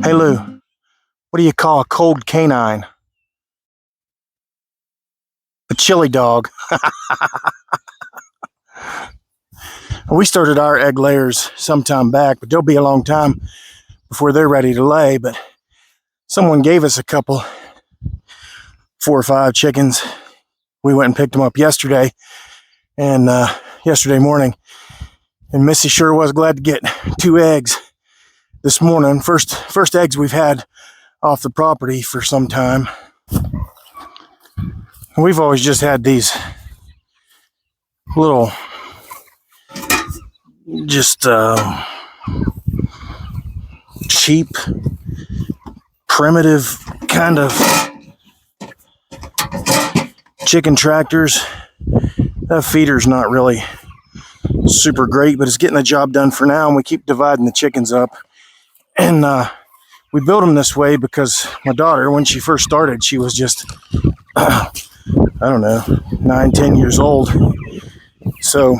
Hey Lou, what do you call a cold canine? A chili dog. We started our egg layers some time back, but there'll be a long time before they're ready to lay. But someone gave us a couple, 4 or 5 chickens. We went and picked them up yesterday, and yesterday morning, and Missy sure was glad to get 2 eggs this morning. First eggs we've had off the property for some time. And we've always just had these little, just cheap, primitive kind of chicken tractors. That feeder's not really super great, but it's getting the job done for now, and we keep dividing the chickens up. And we built them this way because my daughter, when she first started, she was just, I don't know, 9, 10 years old. So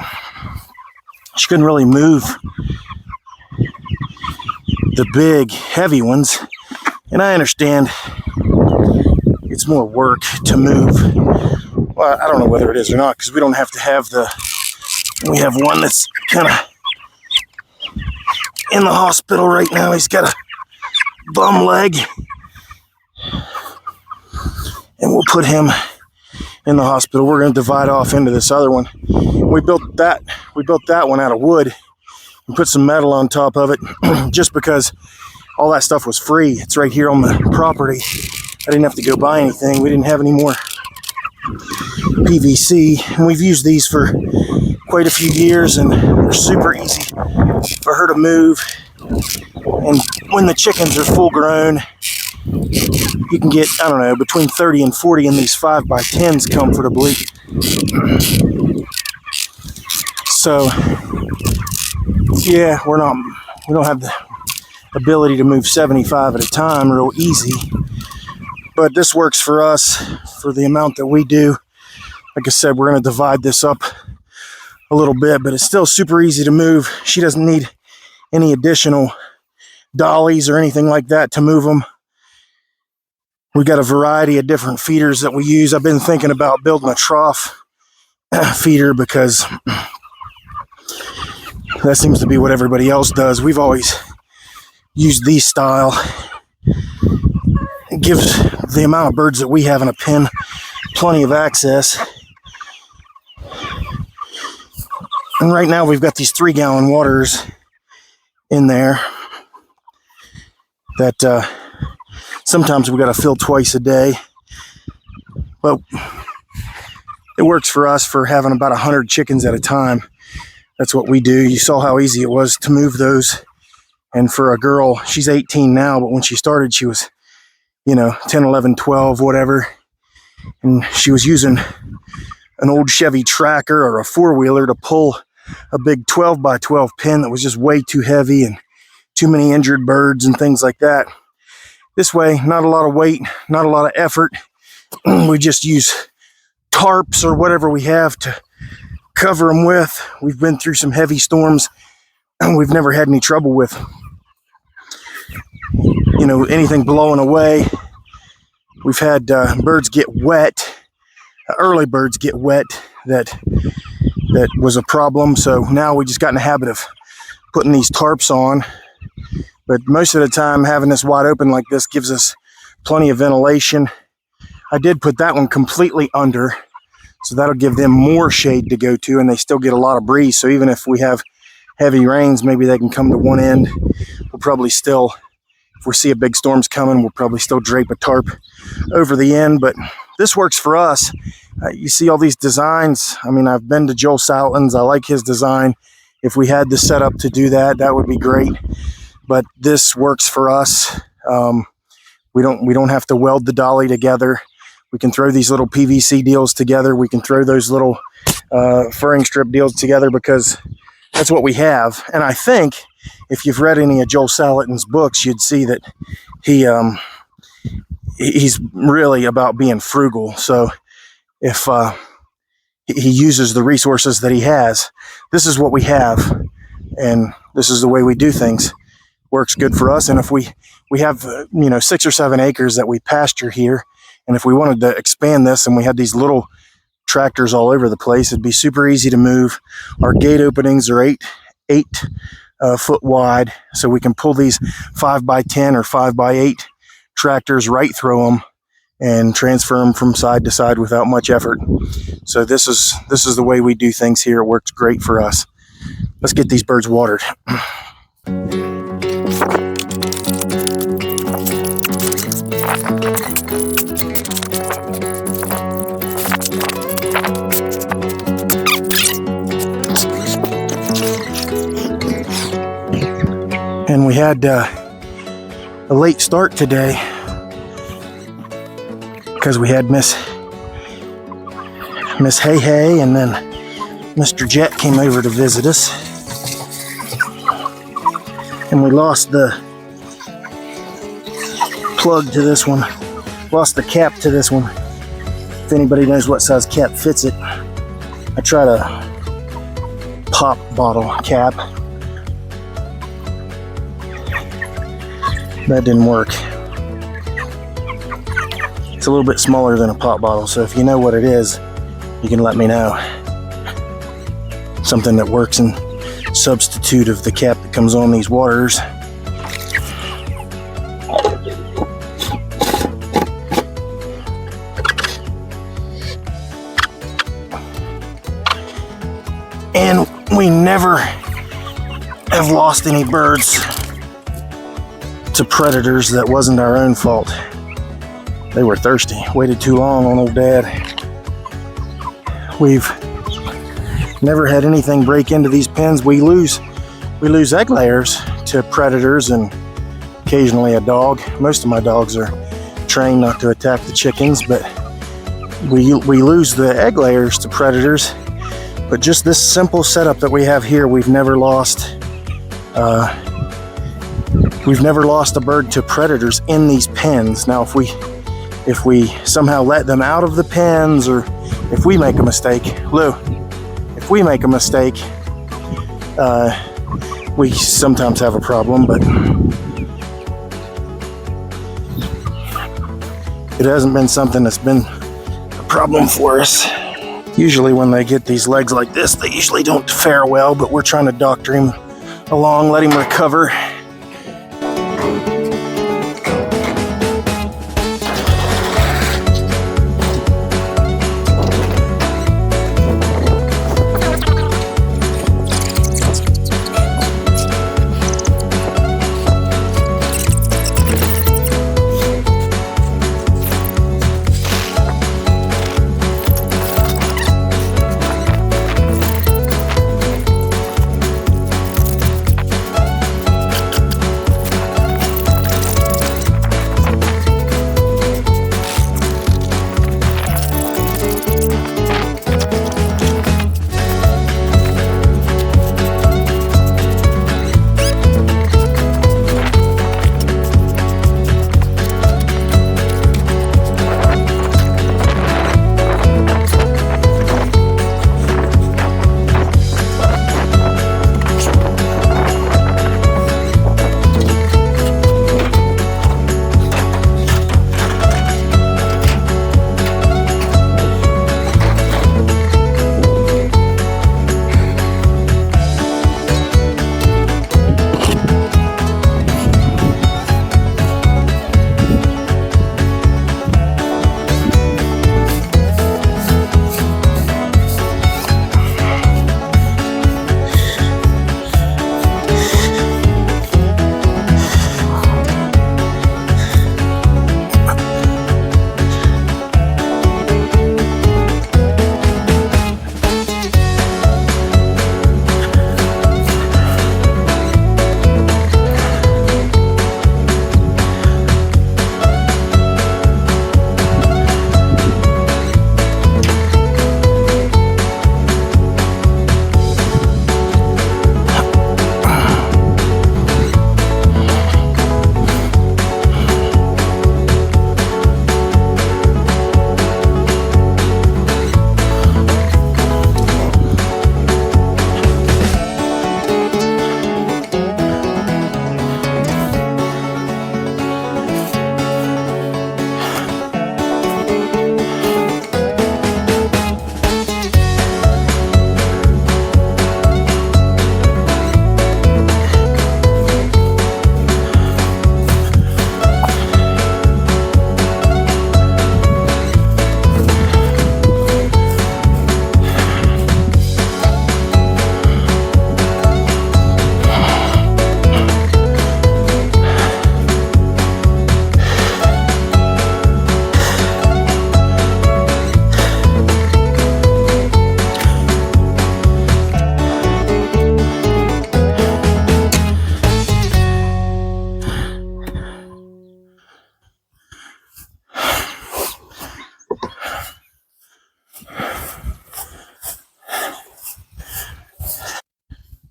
she couldn't really move the big, heavy ones. And I understand it's more work to move. Well, I don't know whether it is or not, because we don't have to have we have one that's kind of in the hospital right now. He's got a bum leg, and we'll put him in the hospital. We're going to divide off into this other one. We built that one out of wood and put some metal on top of it just because all that stuff was free. It's right here on the property. I didn't have to go buy anything. We didn't have any more PVC, and we've used these for quite a few years, and they're super easy for her to move. And when the chickens are full grown, you can get, I don't know, between 30 and 40 in these 5x10s comfortably. So yeah, we don't have the ability to move 75 at a time real easy, but this works for us for the amount that we do. Like I said, we're going to divide this up a little bit, but it's still super easy to move. She doesn't need any additional dollies or anything like that to move them. We've got a variety of different feeders that we use. I've been thinking about building a trough feeder because that seems to be what everybody else does. We've always used these style. It gives the amount of birds that we have in a pen plenty of access. And right now we've got these 3-gallon waters in there that sometimes we got to fill twice a day. But it works for us for having about 100 chickens at a time. That's what we do. You saw how easy it was to move those. And for a girl, she's 18 now, but when she started, she was, 10, 11, 12, whatever. And she was using an old Chevy Tracker or a 4-wheeler to pull a big 12x12 pin that was just way too heavy and too many injured birds and things like that. This way, not a lot of weight, not a lot of effort. We just use tarps or whatever we have to cover them with. We've been through some heavy storms, and we've never had any trouble with, anything blowing away. We've had birds get wet, early birds get wet. That was a problem. So now we just got in the habit of putting these tarps on. But most of the time, having this wide open like this gives us plenty of ventilation. I did put that one completely under, so that'll give them more shade to go to, and they still get a lot of breeze. So even if we have heavy rains, maybe they can come to one end. We'll probably still, if we see a big storm's coming, we'll probably still drape a tarp over the end. But this works for us. You see all these designs. I mean, I've been to Joel Salatin's. I like his design. If we had the setup to do that, that would be great. But this works for us. We don't have to weld the dolly together. We can throw these little PVC deals together. We can throw those little furring strip deals together because that's what we have. And I think if you've read any of Joel Salatin's books, you'd see that he's really about being frugal. So if he uses the resources that he has, this is what we have, and this is the way we do things. Works good for us. And if we we have 6 or 7 acres that we pasture here, and if we wanted to expand this and we had these little tractors all over the place, it'd be super easy to move. Our gate openings are 8 foot wide, so we can pull these 5x10 or 5x8 tractors right through them and transfer them from side to side without much effort. So this is the way we do things here. It works great for us. Let's get these birds watered. And we had a late start today because we had Miss Hey Hey, and then Mr. Jet came over to visit us, and we lost the plug to this one, lost the cap to this one. If anybody knows what size cap fits it, I tried a pop bottle cap. That didn't work. It's a little bit smaller than a pop bottle, so if you know what it is, you can let me know. Something that works in substitute of the cap that comes on these waters. And we never have lost any birds to predators that wasn't our own fault. They were thirsty, waited too long on old Dad. We've never had anything break into these pens. We lose egg layers to predators and occasionally a dog. Most of my dogs are trained not to attack the chickens, but we lose the egg layers to predators. But just this simple setup that we have here, we've never lost a bird to predators in these pens. Now, if we somehow let them out of the pens, or if we make a mistake, if we make a mistake, we sometimes have a problem, but it hasn't been something that's been a problem for us. Usually when they get these legs like this, they usually don't fare well, but we're trying to doctor him along, let him recover.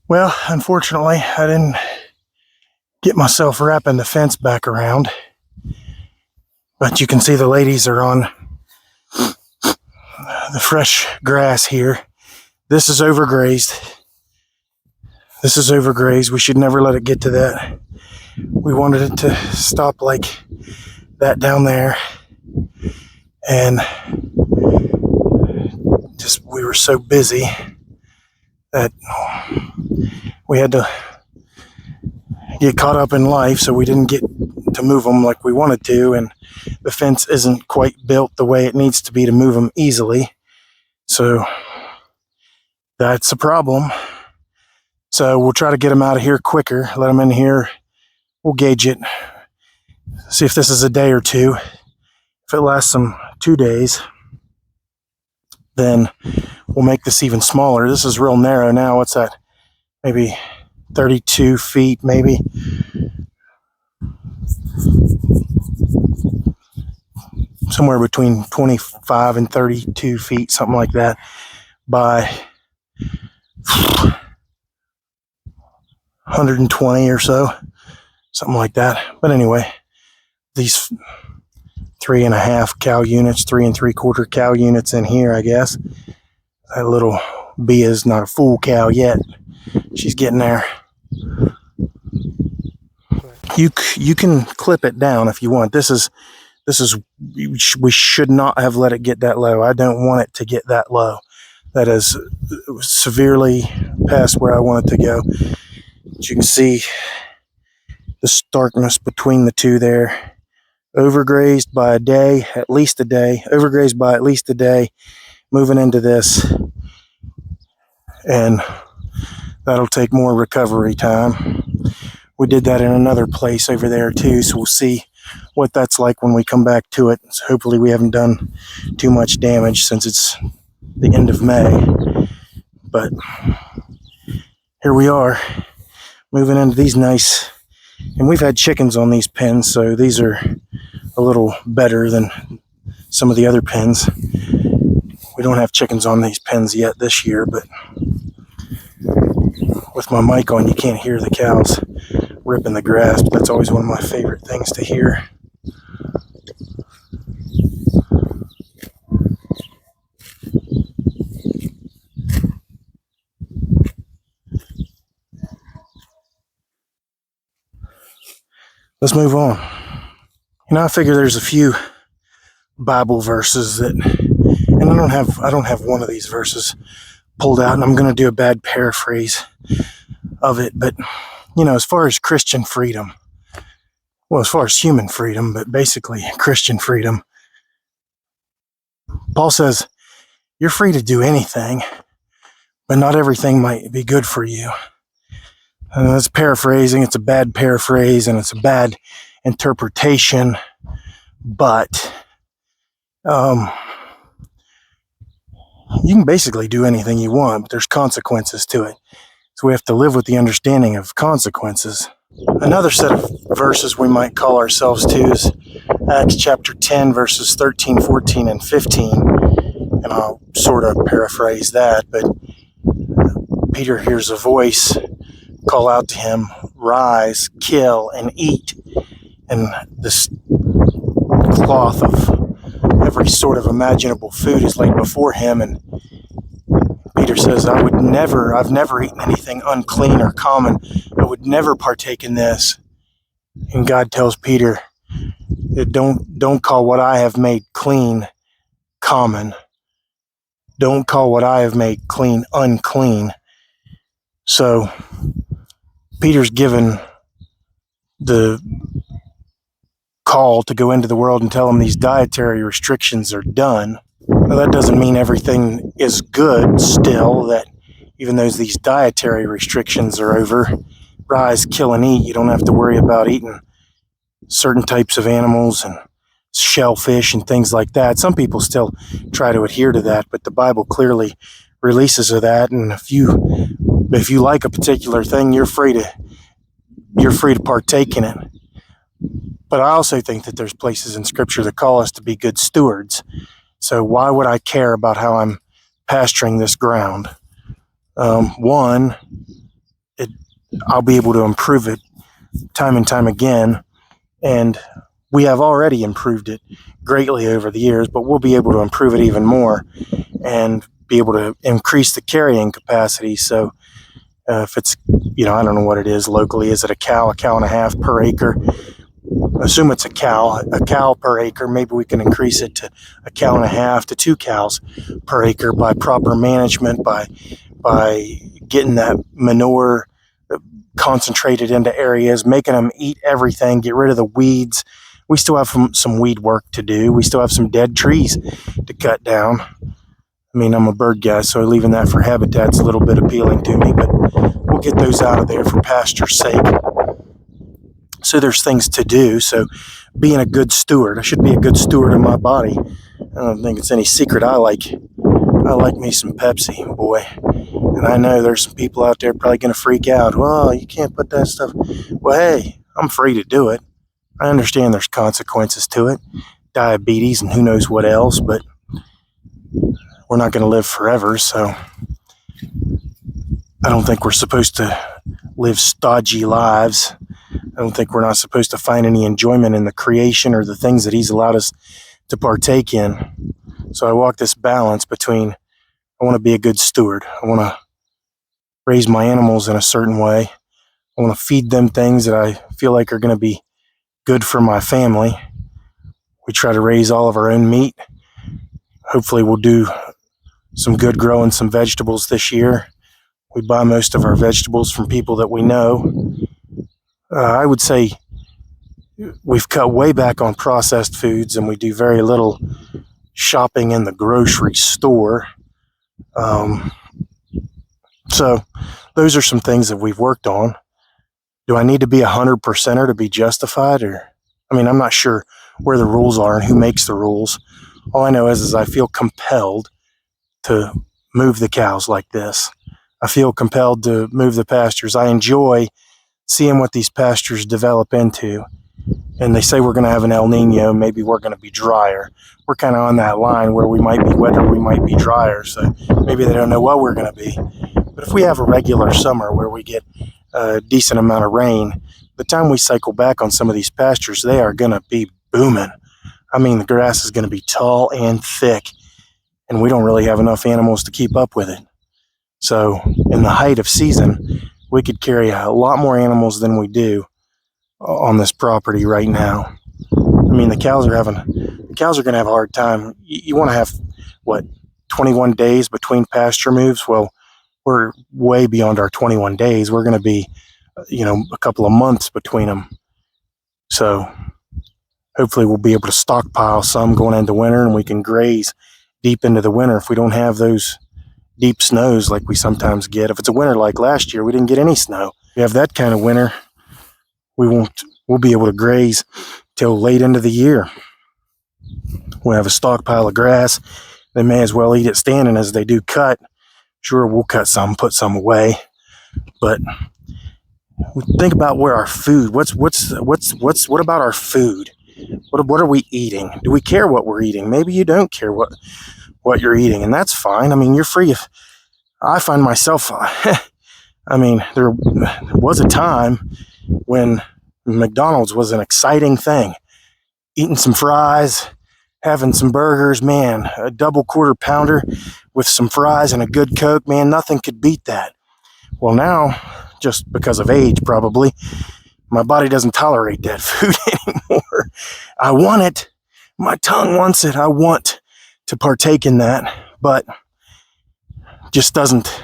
Well, unfortunately, I didn't get myself wrapping the fence back around, but you can see the ladies are on the fresh grass here. This is overgrazed. This is overgrazed. We should never let it get to that. We wanted it to stop like that down there. And just we were so busy that we had to get caught up in life, so we didn't get to move them like we wanted to, and the fence isn't quite built the way it needs to be to move them easily. So that's a problem. So we'll try to get them out of here quicker, let them in here. We'll gauge it, see if this is a day or two. If it lasts them 2 days, then we'll make this even smaller. This is real narrow now. What's that? Maybe 32 feet, maybe. Somewhere between 25 and 32 feet, something like that, by 120 or so, something like that. But anyway, these 3.5 cow units, 3 3/4 cow units in here, I guess. That little bee is not a full cow yet. She's getting there. You can clip it down if you want. This is we should not have let it get that low. I don't want it to get that low. That is severely past where I want it to go. As you can see the starkness between the two there. Overgrazed by a day, at least a day. Overgrazed by at least a day. Moving into this. And that'll take more recovery time. We did that in another place over there too, so we'll see what that's like when we come back to it. So hopefully we haven't done too much damage since it's the end of May. But here we are, moving into these nice, and we've had chickens on these pens, so these are a little better than some of the other pens. We don't have chickens on these pens yet this year, but with my mic on, you can't hear the cows ripping the grass, but that's always one of my favorite things to hear. Let's move on. I figure there's a few Bible verses that, and I don't have one of these verses pulled out, and I'm going to do a bad paraphrase of it, but as far as Christian freedom, well, as far as human freedom, but basically Christian freedom, Paul says you're free to do anything, but not everything might be good for you. And that's paraphrasing. It's a bad paraphrase and it's a bad interpretation, but you can basically do anything you want, but there's consequences to it. So we have to live with the understanding of consequences. Another set of verses we might call ourselves to is Acts chapter 10, verses 13, 14, and 15. And I'll sort of paraphrase that, but Peter hears a voice call out to him, "Rise, kill, and eat." And this cloth of every sort of imaginable food is laid before him, and Peter says, I've never eaten anything unclean or common. I would never partake in this. And God tells Peter, don't call what I have made clean common. Don't call what I have made clean unclean. So Peter's given the call to go into the world and tell them these dietary restrictions are done. Now, that doesn't mean everything is good still, that even though these dietary restrictions are over, rise, kill, and eat. You don't have to worry about eating certain types of animals and shellfish and things like that. Some people still try to adhere to that, but the Bible clearly releases of that. And if you like a particular thing, you're free to partake in it. But I also think that there's places in Scripture that call us to be good stewards. So why would I care about how I'm pasturing this ground? One, I'll be able to improve it time and time again. And we have already improved it greatly over the years, but we'll be able to improve it even more and be able to increase the carrying capacity. So if it's, I don't know what it is locally. Is it a cow and a half per acre? Assume it's a cow per acre. Maybe we can increase it to a cow and a half to 2 cows per acre by proper management, by getting that manure concentrated into areas, making them eat everything, get rid of the weeds. We still have some weed work to do. We still have some dead trees to cut down. I mean, I'm a bird guy, so leaving that for habitat's a little bit appealing to me, but we'll get those out of there for pasture's sake. So there's things to do. So being a good steward, I should be a good steward of my body. I don't think it's any secret I like me some Pepsi, boy. And I know there's some people out there probably going to freak out. Well, you can't put that stuff. Well, hey, I'm free to do it. I understand there's consequences to it. Diabetes and who knows what else, but we're not going to live forever, so I don't think we're supposed to live stodgy lives. I don't think we're not supposed to find any enjoyment in the creation or the things that he's allowed us to partake in. So I walk this balance between, I want to be a good steward. I want to raise my animals in a certain way. I want to feed them things that I feel like are going to be good for my family. We try to raise all of our own meat. Hopefully we'll do some good growing some vegetables this year. We buy most of our vegetables from people that we know. I would say we've cut way back on processed foods, and we do very little shopping in the grocery store. So those are some things that we've worked on. Do I need to be 100%er to be justified? I'm not sure where the rules are and who makes the rules. All I know is I feel compelled to move the cows like this. I feel compelled to move the pastures. I enjoy seeing what these pastures develop into. And they say we're going to have an El Nino. Maybe we're going to be drier. We're kind of on that line where we might be wetter, we might be drier. So maybe they don't know what we're going to be. But if we have a regular summer where we get a decent amount of rain, the time we cycle back on some of these pastures, they are going to be booming. The grass is going to be tall and thick, and we don't really have enough animals to keep up with it. So in the height of season, we could carry a lot more animals than we do on this property right now. The cows are going to have a hard time. You want to have, 21 days between pasture moves? Well, we're way beyond our 21 days. We're going to be, a couple of months between them. So hopefully we'll be able to stockpile some going into winter, and we can graze deep into the winter if we don't have those deep snows like we sometimes get. If it's a winter like last year, we didn't get any snow. If we have that kind of winter, we'll be able to graze till late into the year. We'll have a stockpile of grass. They may as well eat it standing as they do cut. Sure, we'll cut some, put some away, but think about where our food. What about our food? What are we eating? Do we care what we're eating? Maybe you don't care what you're eating, and that's fine. You're free. If I find myself, there was a time when McDonald's was an exciting thing. Eating some fries, having some burgers, man, a double quarter pounder with some fries and a good Coke, man, nothing could beat that. Well, now, just because of age probably, my body doesn't tolerate that food anymore. I want it. My tongue wants it. I want to partake in that, but just doesn't.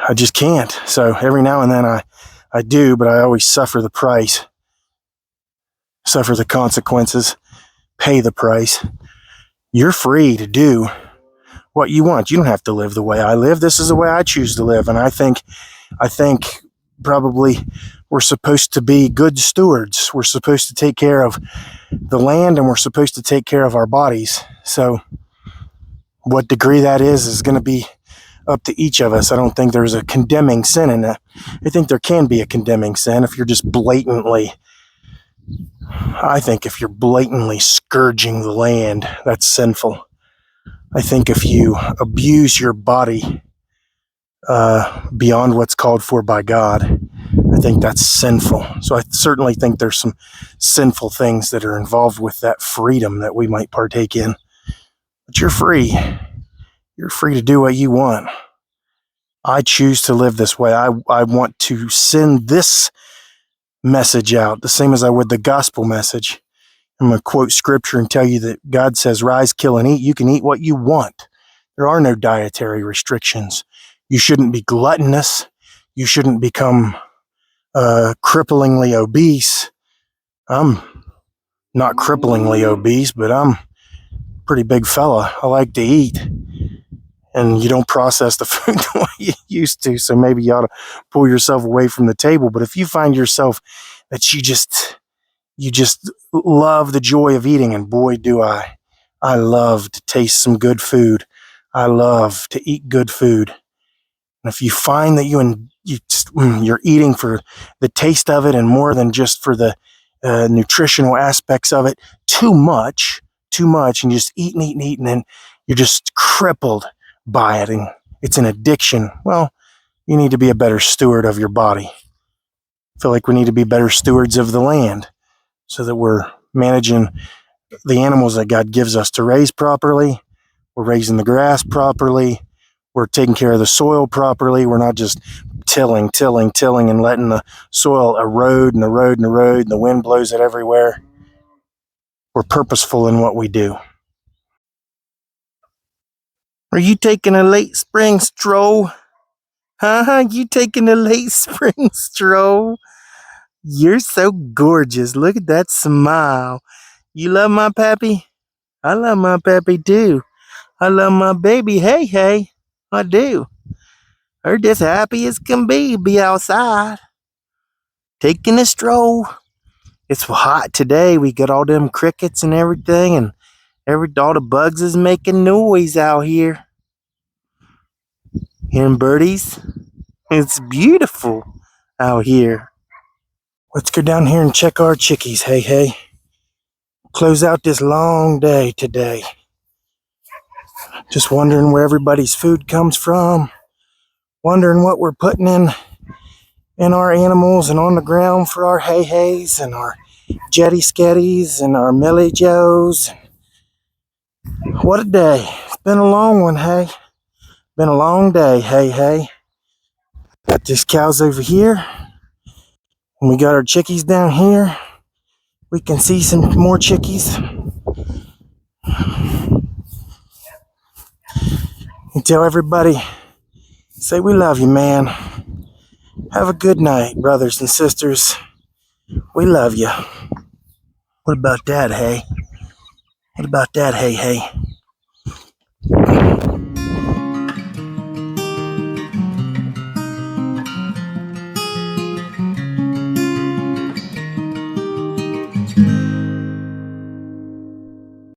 I just can't. So every now and then I do, but I always suffer the price, suffer the consequences, pay the price. You're free to do what you want. You don't have to live the way I live. This is the way I choose to live. And I think probably we're supposed to be good stewards. We're supposed to take care of the land, and we're supposed to take care of our bodies. So what degree that is going to be up to each of us. I don't think there's a condemning sin in that. I think there can be a condemning sin if you're just blatantly, scourging the land, that's sinful. I think if you abuse your body beyond what's called for by God. I think that's sinful. So I certainly think there's some sinful things that are involved with that freedom that we might partake in. But you're free. You're free to do what you want. I choose to live this way. I want to send this message out the same as I would the gospel message. I'm going to quote scripture and tell you that God says, rise, kill, and eat. You can eat what you want. There are no dietary restrictions. You shouldn't be gluttonous. You shouldn't become cripplingly obese. I'm not cripplingly obese, but I'm a pretty big fella. I like to eat. And you don't process the food the way you used to, so maybe you ought to pull yourself away from the table. But if you find yourself that you just love the joy of eating, and boy, do I love to taste some good food. I love to eat good food. And if you find that you're eating for the taste of it and more than just for the nutritional aspects of it, too much, and you just eat and eat and eat, and then you're just crippled by it, and it's an addiction. Well, you need to be a better steward of your body. I feel like we need to be better stewards of the land so that we're managing the animals that God gives us to raise properly. We're raising the grass properly. We're taking care of the soil properly. We're not just tilling and letting the soil erode and erode and erode, and the wind blows it everywhere. We're purposeful in what we do. Are you taking a late spring stroll? Huh? You taking a late spring stroll? You're so gorgeous. Look at that smile. You love my pappy? I love my pappy too. I love my baby. Hey, I do. Her just happy as can be outside. Taking a stroll. It's hot today. We got all them crickets and everything, and all the bugs is making noise out here. Hearing birdies. It's beautiful out here. Let's go down here and check our chickies. Hey. Close out this long day today. Just wondering where everybody's food comes from. Wondering what we're putting in our animals and on the ground for our hey-hays and our jetty sketties and our Millie Joes. What a day. It's been a long one, hey. Been a long day, hey. Got these cows over here. And we got our chickies down here. We can see some more chickies. And tell everybody, say we love you, man. Have a good night, brothers and sisters. We love you. What about that, hey? What about that, hey?